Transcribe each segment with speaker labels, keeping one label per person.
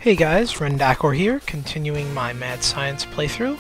Speaker 1: Hey guys, Rendakor here, continuing my mad science playthrough.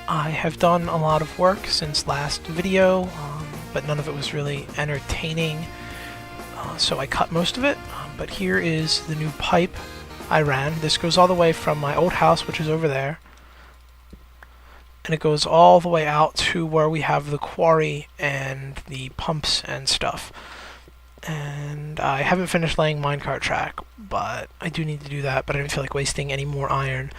Speaker 1: I have done a lot of work since last video, but none of it was really entertaining, so I cut most of it. But here is the new pipe I ran. This goes all the way from my old house, which is over there, and it goes all the way out to where we have the quarry and the pumps and stuff. And I haven't finished laying minecart track, but I do need to do that, but I don't feel like wasting any more iron.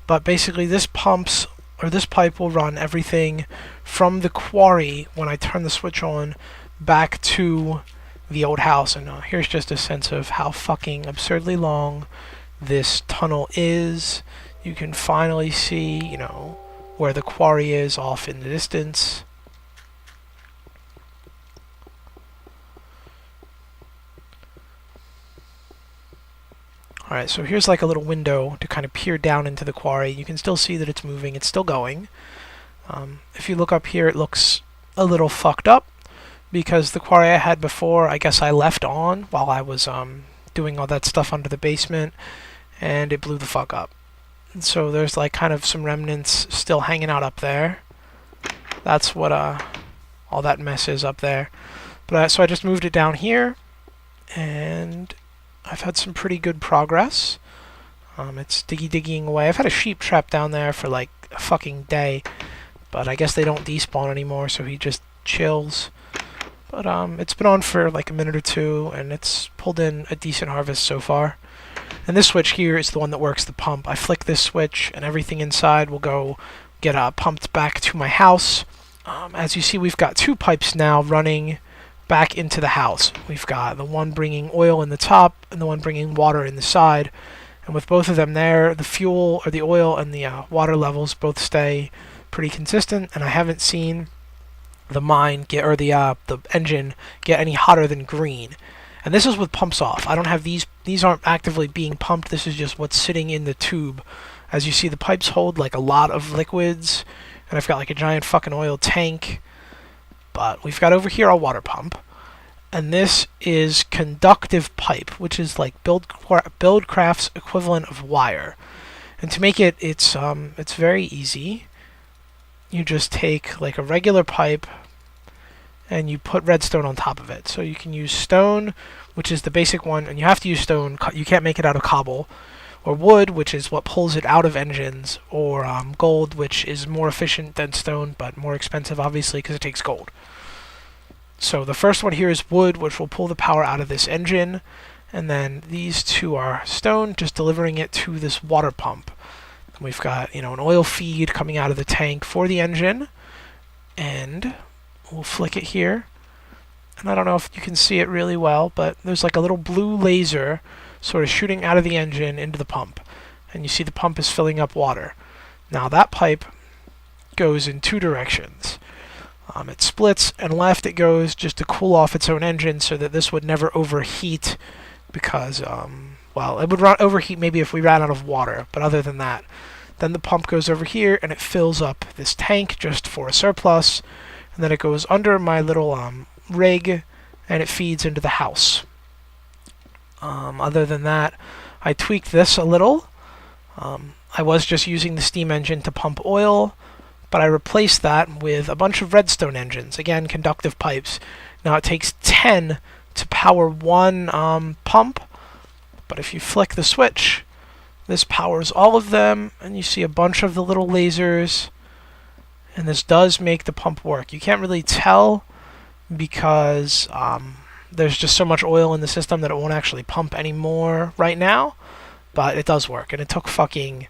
Speaker 1: But basically this pipe will run everything from the quarry when I turn the switch on back to the old house. And here's just a sense of how fucking absurdly long this tunnel is. You can finally see, where the quarry is off in the distance. Alright, so here's like a little window to kind of peer down into the quarry. You can still see that it's moving, it's still going. If you look up here, it looks a little fucked up, because the quarry I had before, I guess I left on while I was doing all that stuff under the basement, and it blew the fuck up. And so there's like kind of some remnants still hanging out up there. That's what all that mess is up there. But so I just moved it down here, and I've had some pretty good progress. It's digging away. I've had a sheep trap down there for like a fucking day, but I guess they don't despawn anymore, so he just chills. But it's been on for like a minute or two, and it's pulled in a decent harvest so far. And this switch here is the one that works the pump. I flick this switch, and everything inside will go get pumped back to my house. As you see, we've got two pipes now running back into the house. We've got the one bringing oil in the top and the one bringing water in the side, and with both of them there, the fuel or the oil and the water levels both stay pretty consistent, and I haven't seen the mine get, or the engine get, any hotter than green. And this is with pumps off. I don't have these aren't actively being pumped. This is just what's sitting in the tube. As you see, the pipes hold like a lot of liquids, and I've got like a giant fucking oil tank. But we've got over here a water pump, and this is conductive pipe, which is like Buildcraft's equivalent of wire. And to make it, it's very easy. You just take like a regular pipe and you put redstone on top of it. So you can use stone, which is the basic one, and you have to use stone. You can't make it out of cobble. Or wood, which is what pulls it out of engines, or gold, which is more efficient than stone, but more expensive, obviously, because it takes gold. So the first one here is wood, which will pull the power out of this engine, and then these two are stone, just delivering it to this water pump. And we've got, an oil feed coming out of the tank for the engine, and we'll flick it here. And I don't know if you can see it really well, but there's like a little blue laser sort of shooting out of the engine into the pump, and you see the pump is filling up water. Now that pipe goes in two directions. It splits, and left it goes just to cool off its own engine so that this would never overheat, because, well, it would overheat maybe if we ran out of water, but other than that. Then the pump goes over here, and it fills up this tank just for a surplus, and then it goes under my little rig, and it feeds into the house. Other than that, I tweaked this a little. I was just using the steam engine to pump oil, but I replaced that with a bunch of redstone engines, again, conductive pipes. Now it takes 10 to power one pump, but if you flick the switch, this powers all of them, and you see a bunch of the little lasers, and this does make the pump work. You can't really tell because there's just so much oil in the system that it won't actually pump anymore right now, but it does work, and it took fucking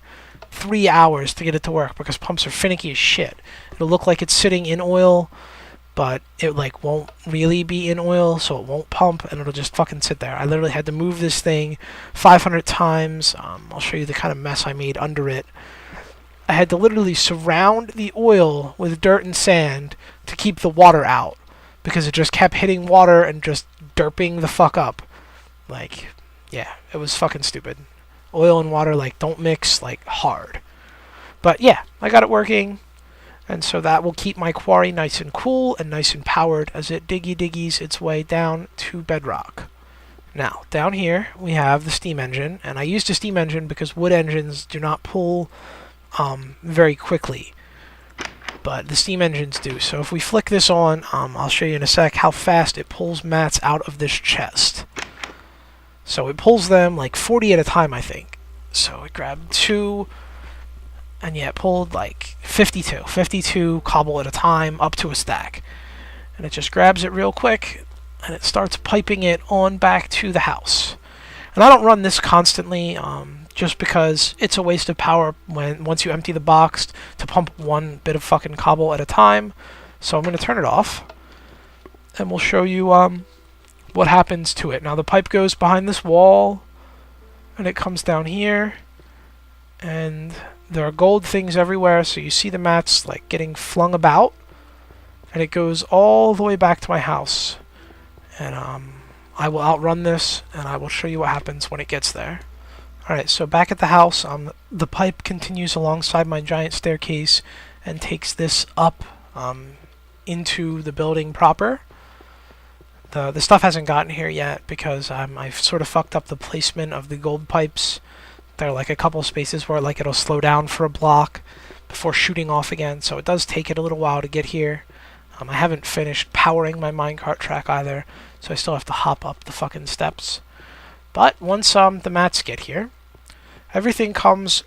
Speaker 1: 3 hours to get it to work because pumps are finicky as shit. It'll look like it's sitting in oil, but it like won't really be in oil, so it won't pump, and it'll just fucking sit there. I literally had to move this thing 500 times. I'll show you the kind of mess I made under it. I had to literally surround the oil with dirt and sand to keep the water out, because it just kept hitting water and just derping the fuck up. Like, yeah, it was fucking stupid. Oil and water, like, don't mix, like, hard. But yeah, I got it working, and so that will keep my quarry nice and cool and nice and powered as it diggies its way down to bedrock. Now, down here, we have the steam engine, and I used a steam engine because wood engines do not pull very quickly, but the steam engines do. So if we flick this on, I'll show you in a sec how fast it pulls mats out of this chest. So it pulls them like 40 at a time, I think. So it grabbed 2, and yeah, it pulled like 52 cobble at a time up to a stack. And it just grabs it real quick, and it starts piping it on back to the house. And I don't run this constantly, just because it's a waste of power once you empty the box to pump one bit of fucking cobble at a time. So I'm going to turn it off, and we'll show you what happens to it. Now the pipe goes behind this wall, and it comes down here, and there are gold things everywhere, so you see the mats like getting flung about, and it goes all the way back to my house. And I will outrun this, and I will show you what happens when it gets there. Alright, so back at the house, the pipe continues alongside my giant staircase and takes this up into the building proper. The stuff hasn't gotten here yet because I've sort of fucked up the placement of the gold pipes. There are like a couple spaces where like it'll slow down for a block before shooting off again, so it does take it a little while to get here. I haven't finished powering my minecart track either, so I still have to hop up the fucking steps. But once the mats get here, everything comes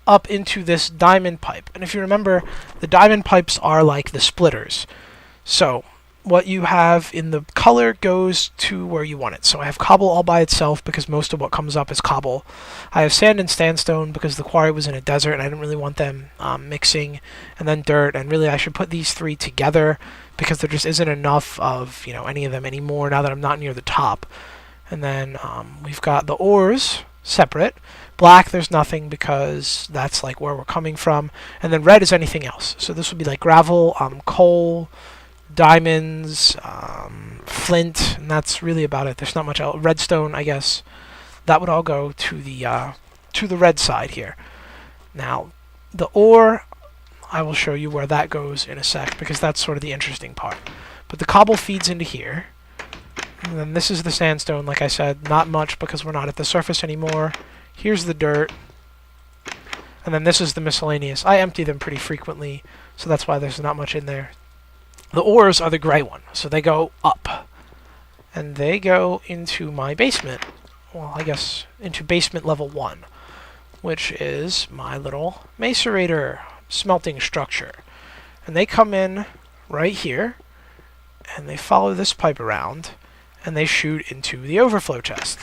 Speaker 1: up into this diamond pipe. And if you remember, the diamond pipes are like the splitters. So what you have in the color goes to where you want it. So I have cobble all by itself because most of what comes up is cobble. I have sand and sandstone because the quarry was in a desert and I didn't really want them mixing. And then dirt, and really I should put these 3 together because there just isn't enough of any of them anymore now that I'm not near the top. And then we've got the ores separate. Black, there's nothing because that's like where we're coming from. And then red is anything else. So this would be like gravel, coal, diamonds, flint, and that's really about it. There's not much else. Redstone, I guess. That would all go to the red side here. Now, the ore, I will show you where that goes in a sec because that's sort of the interesting part. But the cobble feeds into here. And then this is the sandstone, like I said. Not much because we're not at the surface anymore. Here's the dirt. And then this is the miscellaneous. I empty them pretty frequently, so that's why there's not much in there. The ores are the gray one, so they go up. And they go into my basement. Well, I guess into basement level 1, which is my little macerator smelting structure. And they come in right here, and they follow this pipe around, and they shoot into the overflow chest.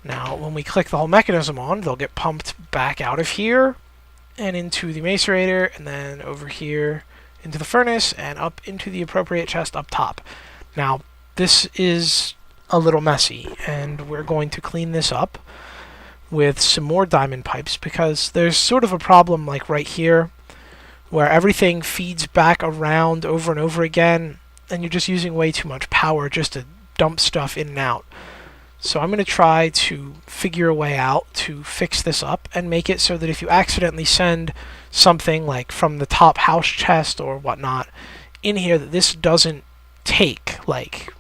Speaker 1: Now, when we click the whole mechanism on, they'll get pumped back out of here, and into the macerator, and then over here into the furnace, and up into the appropriate chest up top. Now, this is a little messy, and we're going to clean this up with some more diamond pipes, because there's sort of a problem like right here, where everything feeds back around over and over again, and you're just using way too much power just to dump stuff in and out. So I'm going to try to figure a way out to fix this up and make it so that if you accidentally send something like from the top house chest or whatnot in here, that this doesn't take, like,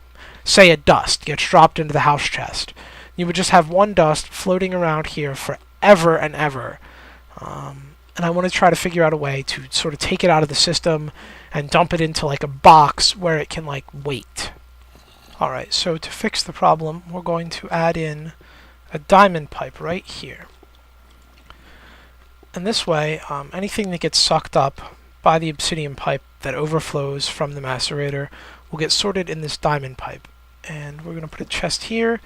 Speaker 1: say a dust gets dropped into the house chest. You would just have one dust floating around here forever and ever. And I want to try to figure out a way to sort of take it out of the system and dump it into like a box where it can like wait. Alright, so to fix the problem, we're going to add in a diamond pipe right here. And this way, anything that gets sucked up by the obsidian pipe that overflows from the macerator will get sorted in this diamond pipe. And we're going to put a chest here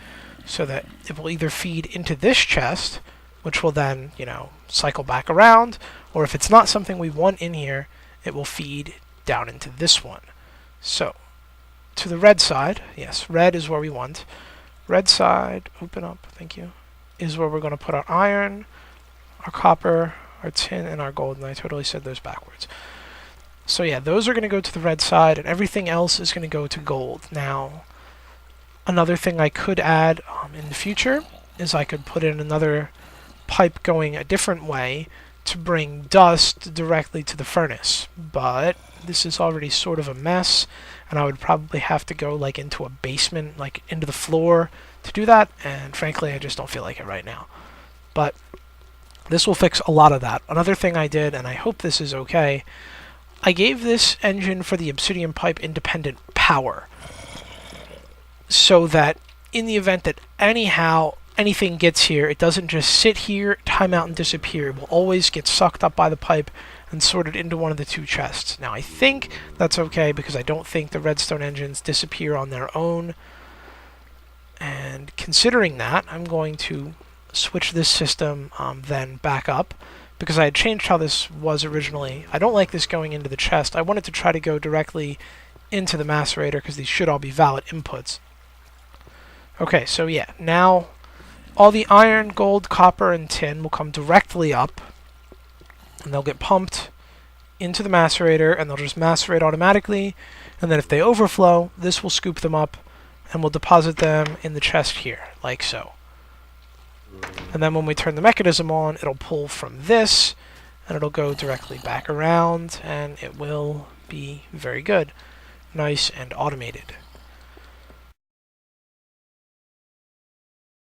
Speaker 1: so that it will either feed into this chest, which will then, cycle back around, or if it's not something we want in here, it will feed down into this one. So, to the red side, yes, red is where we want. Red side, open up, thank you, is where we're going to put our iron, our copper, our tin, and our gold, and I totally said those backwards. So yeah, those are going to go to the red side, and everything else is going to go to gold. Now, another thing I could add in the future is I could put in another pipe going a different way to bring dust directly to the furnace, but this is already sort of a mess, and I would probably have to go like into a basement, like into the floor, to do that, and frankly, I just don't feel like it right now. But this will fix a lot of that. Another thing I did, and I hope this is okay, I gave this engine for the obsidian pipe independent power, so that in the event that anything gets here, it doesn't just sit here, time out, and disappear. It will always get sucked up by the pipe and sorted into one of the two chests. Now, I think that's okay because I don't think the redstone engines disappear on their own. And considering that, I'm going to switch this system then back up, because I had changed how this was originally. I don't like this going into the chest. I wanted to try to go directly into the macerator because these should all be valid inputs. Okay, so yeah, now all the iron, gold, copper, and tin will come directly up, and they'll get pumped into the macerator, and they'll just macerate automatically, and then if they overflow, this will scoop them up, and we'll deposit them in the chest here, like so. And then when we turn the mechanism on, it'll pull from this, and it'll go directly back around, and it will be very good. Nice and automated.